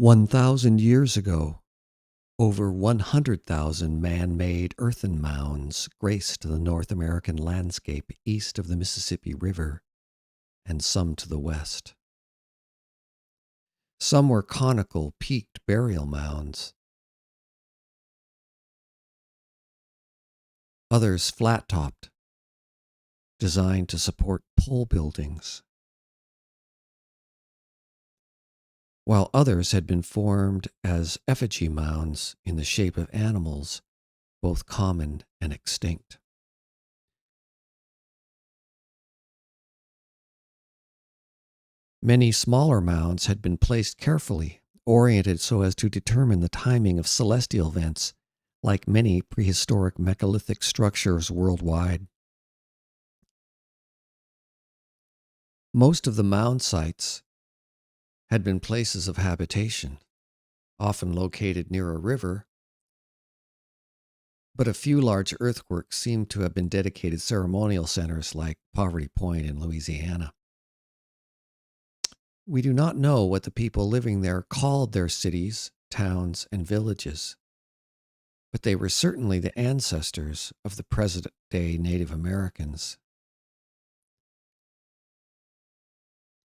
1,000 years ago, over 100,000 man-made earthen mounds graced the North American landscape east of the Mississippi River, and some to the west. Some were conical, peaked burial mounds. Others flat-topped, designed to support pole buildings, while others had been formed as effigy mounds in the shape of animals, both common and extinct. Many smaller mounds had been placed carefully, oriented so as to determine the timing of celestial events, like many prehistoric megalithic structures worldwide. Most of the mound sites had been places of habitation, often located near a river, but a few large earthworks seem to have been dedicated ceremonial centers like Poverty Point in Louisiana. We do not know what the people living there called their cities, towns, and villages, but they were certainly the ancestors of the present-day Native Americans.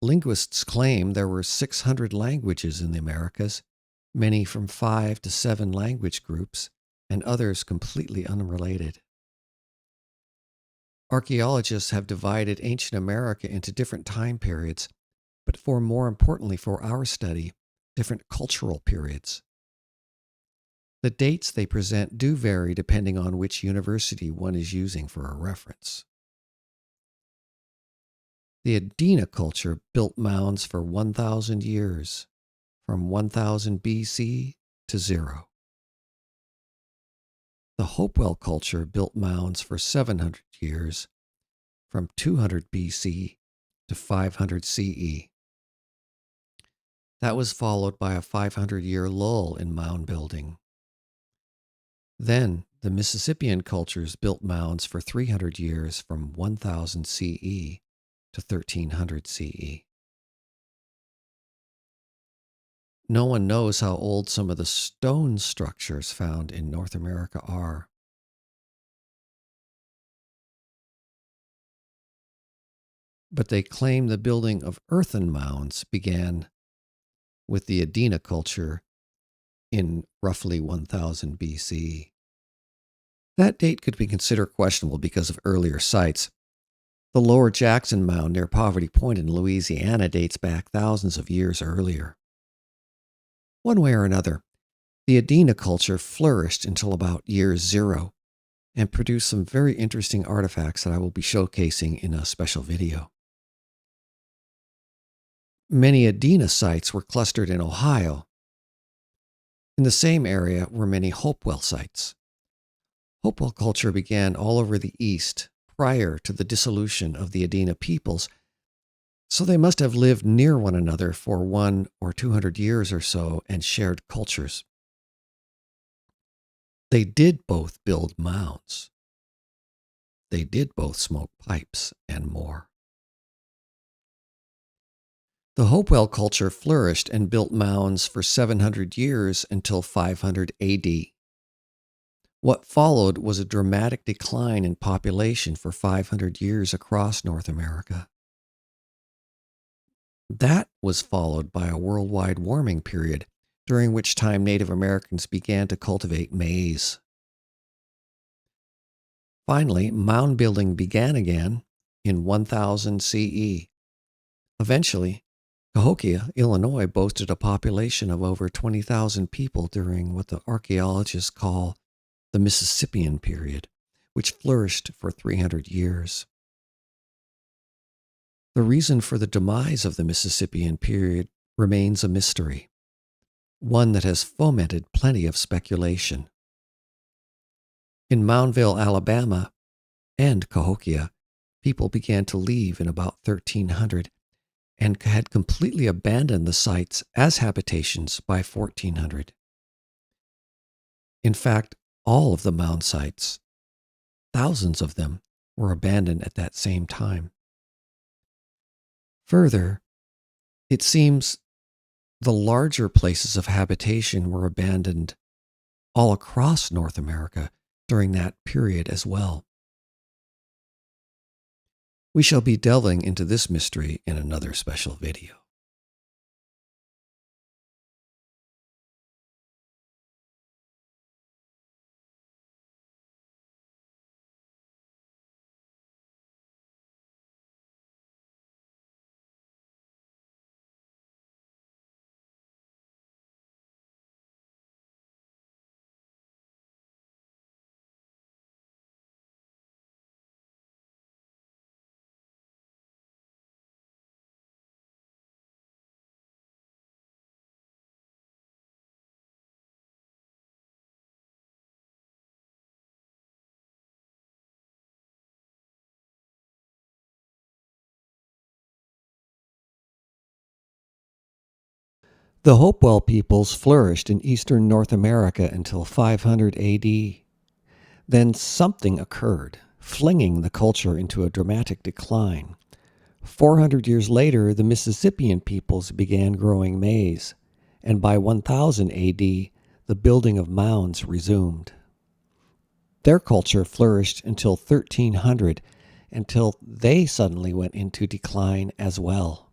Linguists claim there were 600 languages in the Americas, many from 5 to 7 language groups, and others completely unrelated. Archaeologists have divided ancient America into different time periods, but more importantly for our study, different cultural periods. The dates they present do vary depending on which university one is using for a reference. The Adena culture built mounds for 1,000 years, from 1000 BC to 0. The Hopewell culture built mounds for 700 years, from 200 BC to 500 CE. That was followed by a 500-year lull in mound building. Then, the Mississippian cultures built mounds for 300 years from 1000 CE to 1300 CE. No one knows how old some of the stone structures found in North America are. But they claim the building of earthen mounds began with the Adena culture in roughly 1000 BC. That date could be considered questionable because of earlier sites. The Lower Jackson Mound near Poverty Point in Louisiana dates back thousands of years earlier. One way or another, the Adena culture flourished until about year 0 and produced some very interesting artifacts that I will be showcasing in a special video. Many Adena sites were clustered in Ohio. In the same area were many Hopewell sites. Hopewell culture began all over the East prior to the dissolution of the Adena peoples, so they must have lived near one another for 100 or 200 years or so and shared cultures. They did both build mounds. They did both smoke pipes and more. The Hopewell culture flourished and built mounds for 700 years until 500 AD. What followed was a dramatic decline in population for 500 years across North America. That was followed by a worldwide warming period, during which time Native Americans began to cultivate maize. Finally, mound building began again in 1000 CE. Eventually, Cahokia, Illinois boasted a population of over 20,000 people during what the archaeologists call the Mississippian period, which flourished for 300 years. The reason for the demise of the Mississippian period remains a mystery, one that has fomented plenty of speculation. In Moundville, Alabama, and Cahokia, people began to leave in about 1300 and had completely abandoned the sites as habitations by 1400. In fact, all of the mound sites, thousands of them, were abandoned at that same time. Further, it seems The larger places of habitation were abandoned all across North America during that period as well. We shall be delving into this mystery in another special video. The Hopewell peoples flourished in eastern North America until 500 AD. Then something occurred, flinging the culture into a dramatic decline. 400 years later, the Mississippian peoples began growing maize, and by 1000 AD, the building of mounds resumed. Their culture flourished until 1300, until they suddenly went into decline as well.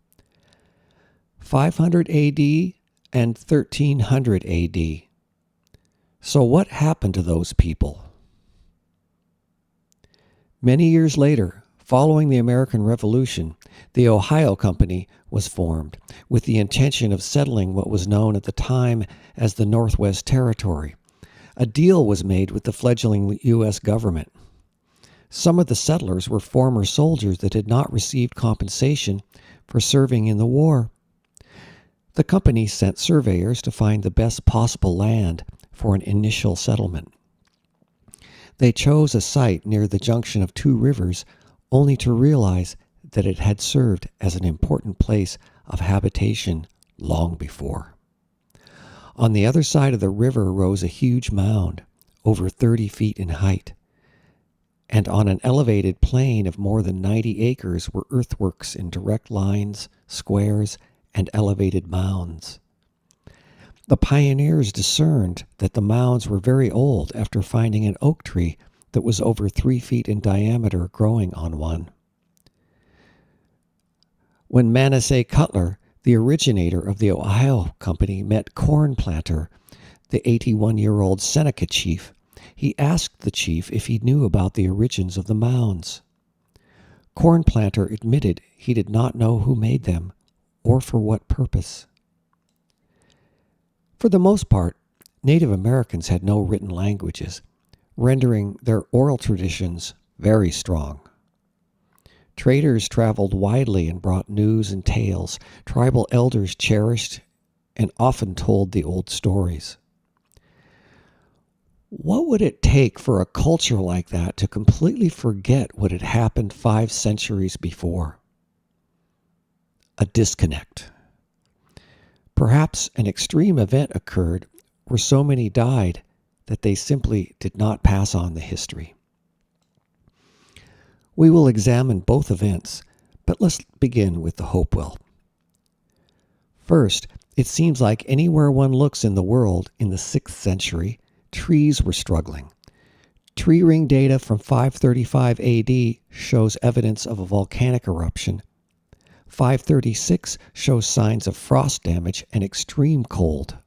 500 AD and 1300 AD. So what happened to those people? Many years later, following the American Revolution, the Ohio Company was formed with the intention of settling what was known at the time as the Northwest Territory. A deal was made with the fledgling U.S. government. Some of the settlers were former soldiers that had not received compensation for serving in the war. The company sent surveyors to find the best possible land for an initial settlement. They chose a site near the junction of two rivers, only to realize that it had served as an important place of habitation long before. On the other side of the river rose a huge mound, over 30 feet in height, and on an elevated plain of more than 90 acres were earthworks in direct lines, squares, and elevated mounds. The pioneers discerned that the mounds were very old after finding an oak tree that was over 3 feet in diameter growing on one. When Manasseh Cutler, the originator of the Ohio Company, met Corn Planter, the 81-year-old Seneca chief, he asked the chief if he knew about the origins of the mounds. Corn Planter admitted he did not know who made them or for what purpose. For the most part, Native Americans had no written languages, rendering their oral traditions very strong. Traders traveled widely and brought news and tales. Tribal elders cherished and often told the old stories. What would it take for a culture like that to completely forget what had happened 5 centuries before? A disconnect. Perhaps an extreme event occurred where so many died that they simply did not pass on the history. We will examine both events, but let's begin with the Hopewell. First, it seems like anywhere one looks in the world in the 6th century, trees were struggling. Tree ring data from 535 AD shows evidence of a volcanic eruption. 536 shows signs of frost damage and extreme cold.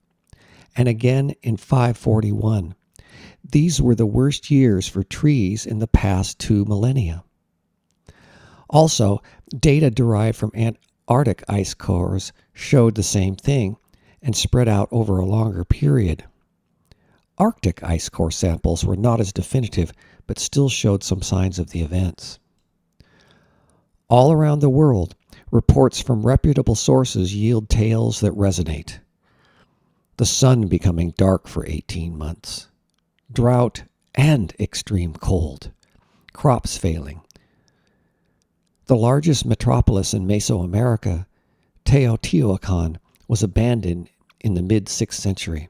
And again in 541. These were the worst years for trees in the past 2 millennia. Also, data derived from Antarctic ice cores showed the same thing and spread out over a longer period. Arctic ice core samples were not as definitive, but still showed some signs of the events. All around the world, reports from reputable sources yield tales that resonate. The sun becoming dark for 18 months, drought and extreme cold, crops failing. The largest metropolis in Mesoamerica, Teotihuacan, was abandoned in the mid-6th century.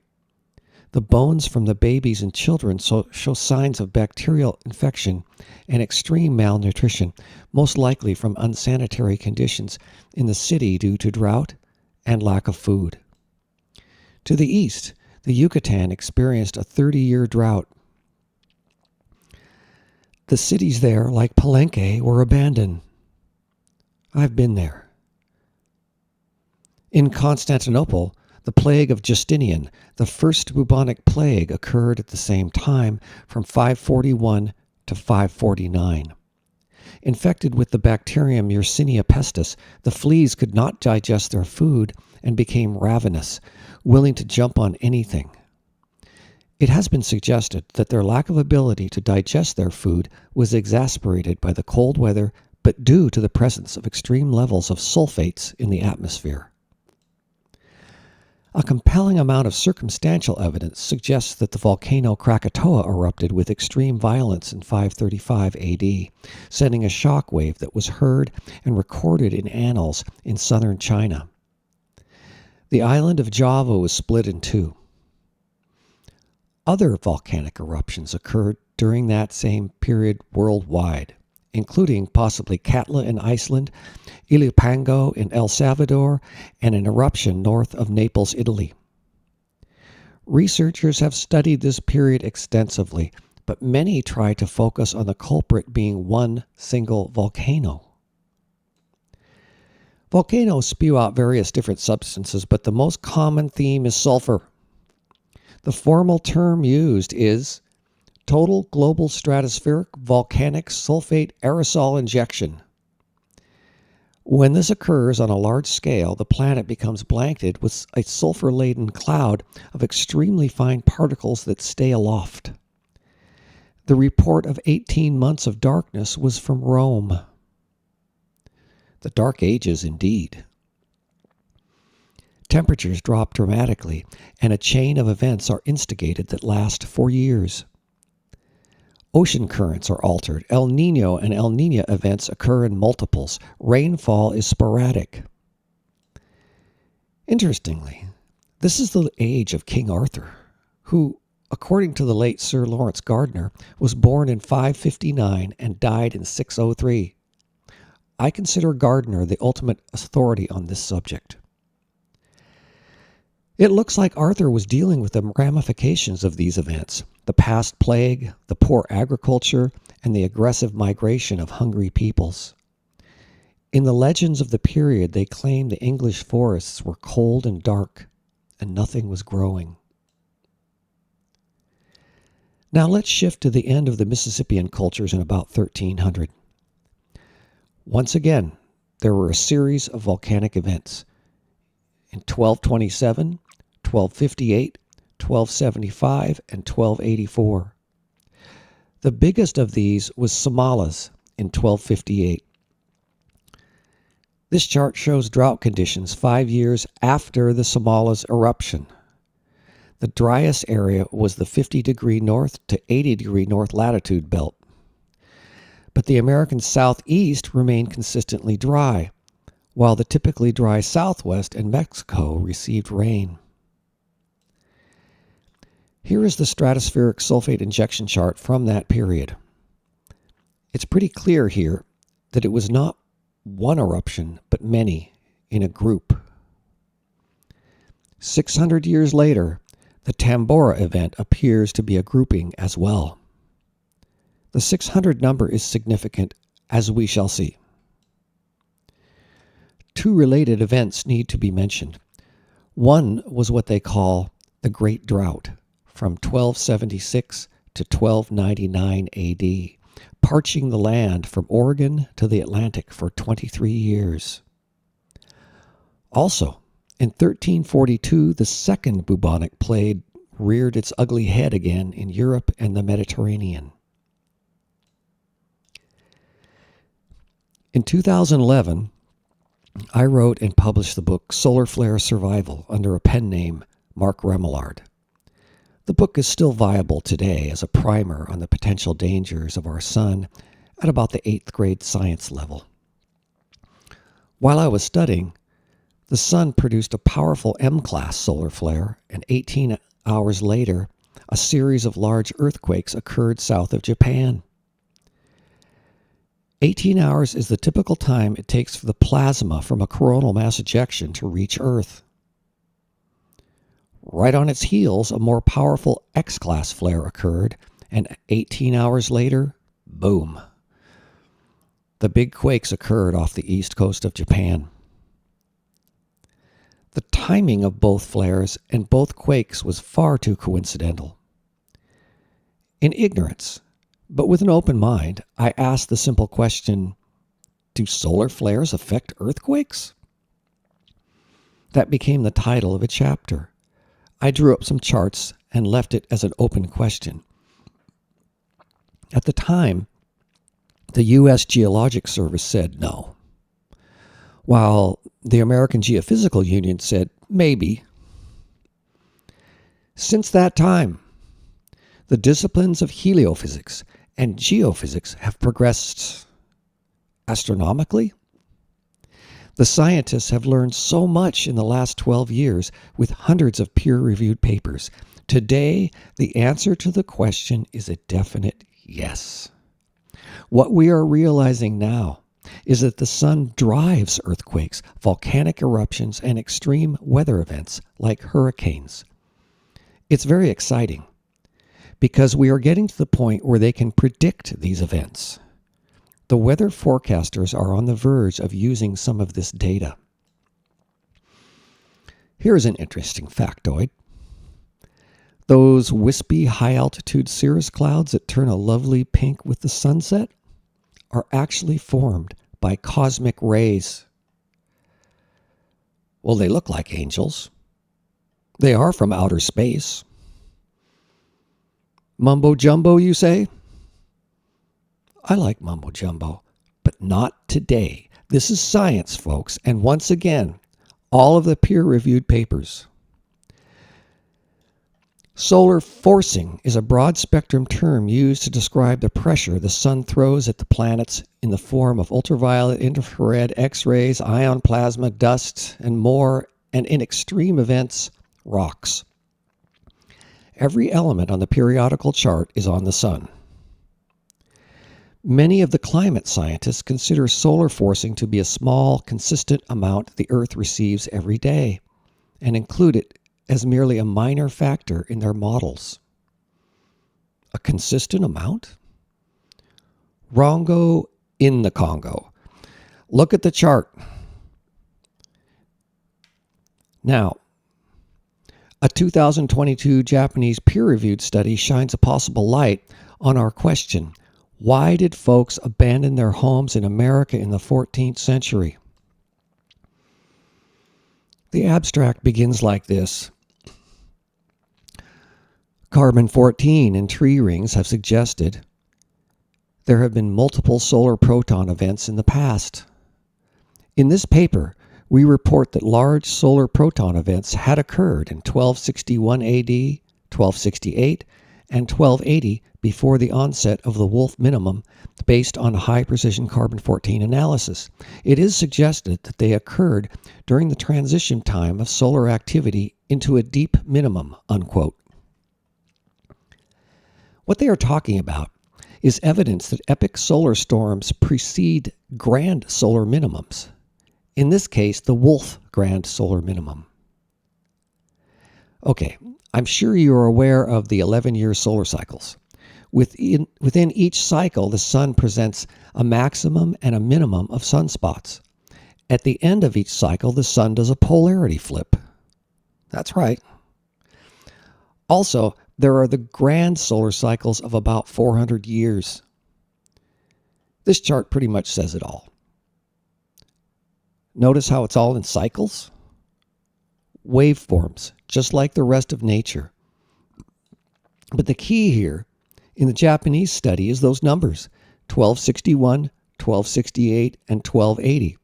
The bones from the babies and children show signs of bacterial infection and extreme malnutrition, most likely from unsanitary conditions in the city due to drought and lack of food. To the east, the Yucatan experienced a 30-year drought. The cities there, like Palenque, were abandoned. I've been there. In Constantinople, the plague of Justinian, the first bubonic plague, occurred at the same time from 541 to 549. Infected with the bacterium Yersinia pestis, the fleas could not digest their food and became ravenous, willing to jump on anything. It has been suggested that their lack of ability to digest their food was exacerbated by the cold weather, but due to the presence of extreme levels of sulfates in the atmosphere. A compelling amount of circumstantial evidence suggests that the volcano Krakatoa erupted with extreme violence in 535 AD, sending a shock wave that was heard and recorded in annals in southern China. The island of Java was split in two. Other volcanic eruptions occurred during that same period worldwide, including possibly Katla in Iceland, Ilopango in El Salvador, and an eruption north of Naples, Italy. Researchers have studied this period extensively, but many try to focus on the culprit being one single volcano. Volcanoes spew out various different substances, but the most common theme is sulfur. The formal term used is total global stratospheric volcanic sulfate aerosol injection. When this occurs on a large scale, the planet becomes blanketed with a sulfur-laden cloud of extremely fine particles that stay aloft. The report of 18 months of darkness was from Rome. The Dark Ages, indeed. Temperatures drop dramatically, and a chain of events are instigated that last for years. Ocean currents are altered. El Niño and El Niña events occur in multiples. Rainfall is sporadic. Interestingly, this is the age of King Arthur, who, according to the late Sir Lawrence Gardner, was born in 559 and died in 603. I consider Gardner the ultimate authority on this subject. It looks like Arthur was dealing with the ramifications of these events, the past plague, the poor agriculture, and the aggressive migration of hungry peoples. In the legends of the period, they claim the English forests were cold and dark, and nothing was growing. Now let's shift to the end of the Mississippian cultures in about 1300. Once again, there were a series of volcanic events. In 1227, 1258, 1275, and 1284. The biggest of these was Somalas in 1258. This chart shows drought conditions 5 years after the Somalas eruption. The driest area was the 50-degree north to 80-degree north latitude belt. But the American southeast remained consistently dry, while the typically dry southwest and Mexico received rain. Here is the stratospheric sulfate injection chart from that period. It's pretty clear here that it was not one eruption, but many in a group. 600 years later, the Tambora event appears to be a grouping as well. The 600 number is significant, as we shall see. Two related events need to be mentioned. One was what they call the Great Drought from 1276 to 1299 AD, parching the land from Oregon to the Atlantic for 23 years. Also, in 1342, the second bubonic plague reared its ugly head again in Europe and the Mediterranean. In 2011, I wrote and published the book Solar Flare Survival under a pen name Mark Remillard. The book is still viable today as a primer on the potential dangers of our sun at about the 8th grade science level. While I was studying, the sun produced a powerful M-class solar flare, and 18 hours later, a series of large earthquakes occurred south of Japan. 18 hours is the typical time it takes for the plasma from a coronal mass ejection to reach Earth. Right on its heels, a more powerful X-class flare occurred, and 18 hours later, boom. The big quakes occurred off the east coast of Japan. The timing of both flares and both quakes was far too coincidental. In ignorance, but with an open mind, I asked the simple question, do solar flares affect earthquakes? That became the title of a chapter. I drew up some charts and left it as an open question. At the time, the U.S. Geologic Service said no, while the American Geophysical Union said maybe. Since that time, the disciplines of heliophysics and geophysics have progressed astronomically. The scientists have learned so much in the last 12 years with hundreds of peer-reviewed papers. Today, the answer to the question is a definite yes. What we are realizing now is that the sun drives earthquakes, volcanic eruptions, and extreme weather events like hurricanes. It's very exciting because we are getting to the point where they can predict these events. The weather forecasters are on the verge of using some of this data. Here's an interesting factoid. Those wispy high-altitude cirrus clouds that turn a lovely pink with the sunset are actually formed by cosmic rays. Well, they look like angels. They are from outer space. Mumbo jumbo, you say? I like mumbo jumbo, but not today. This is science, folks, and once again, all of the peer-reviewed papers. Solar forcing is a broad-spectrum term used to describe the pressure the sun throws at the planets in the form of ultraviolet, infrared, X-rays, ion plasma, dust, and more, and in extreme events, rocks. Every element on the periodical chart is on the sun. Many of the climate scientists consider solar forcing to be a small, consistent amount the Earth receives every day, and include it as merely a minor factor in their models. A consistent amount? Wrongo in the Congo. Look at the chart. Now, a 2022 Japanese peer-reviewed study shines a possible light on our question, why did folks abandon their homes in America in the 14th century? The abstract begins like this. Carbon-14 in tree rings have suggested there have been multiple solar proton events in the past. In this paper, we report that large solar proton events had occurred in 1261 AD, 1268, and 1280 before the onset of the Wolf minimum based on high-precision carbon-14 analysis. It is suggested that they occurred during the transition time of solar activity into a deep minimum, unquote. What they are talking about is evidence that epic solar storms precede grand solar minimums. In this case, the Wolf grand solar minimum. Okay, I'm sure you are aware of the 11-year solar cycles. Within each cycle, the sun presents a maximum and a minimum of sunspots. At the end of each cycle, the sun does a polarity flip. That's right. Also, there are the grand solar cycles of about 400 years. This chart pretty much says it all. Notice how it's all in cycles? Waveforms, just like the rest of nature. But the key here in the Japanese study is those numbers, 1261, 1268, and 1280.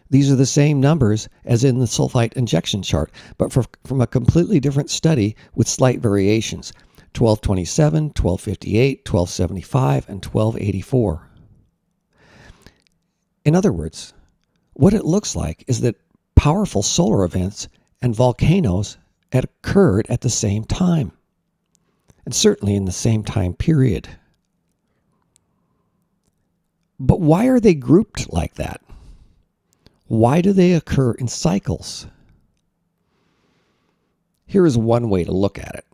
These are the same numbers as in the sulfite injection chart, but from a completely different study with slight variations, 1227, 1258, 1275, and 1284. In other words, what it looks like is that powerful solar events and volcanoes had occurred at the same time, and certainly in the same time period. But why are they grouped like that? Why do they occur in cycles? Here is one way to look at it.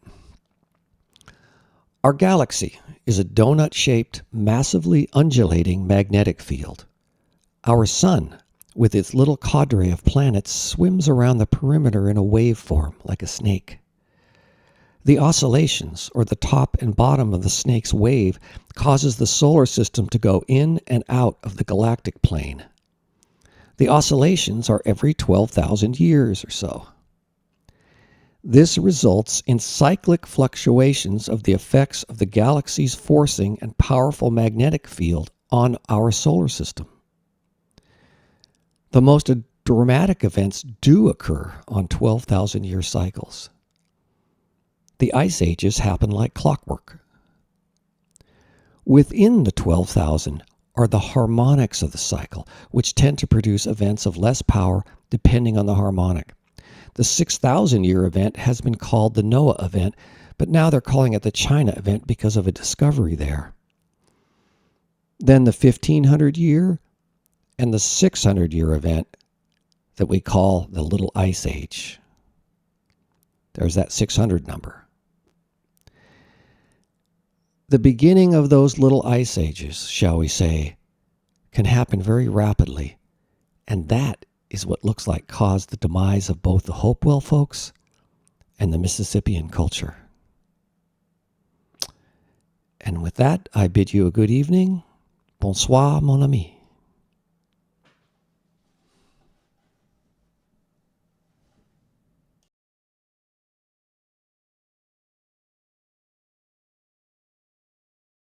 Our galaxy is a donut-shaped, massively undulating magnetic field. Our sun, with its little cadre of planets, swims around the perimeter in a waveform like a snake. The oscillations, or the top and bottom of the snake's wave, causes the solar system to go in and out of the galactic plane. The oscillations are every 12,000 years or so. This results in cyclic fluctuations of the effects of the galaxy's forcing and powerful magnetic field on our solar system. The most dramatic events do occur on 12,000-year cycles. The ice ages happen like clockwork. Within the 12,000 are the harmonics of the cycle, which tend to produce events of less power depending on the harmonic. The 6,000-year event has been called the Noah event, but now they're calling it the China event because of a discovery there. Then the 1,500-year and the 600-year event that we call the Little Ice Age. There's that 600 number. The beginning of those little ice ages, shall we say, can happen very rapidly, and that is what looks like caused the demise of both the Hopewell folks and the Mississippian culture. And with that, I bid you a good evening. Bonsoir, mon ami.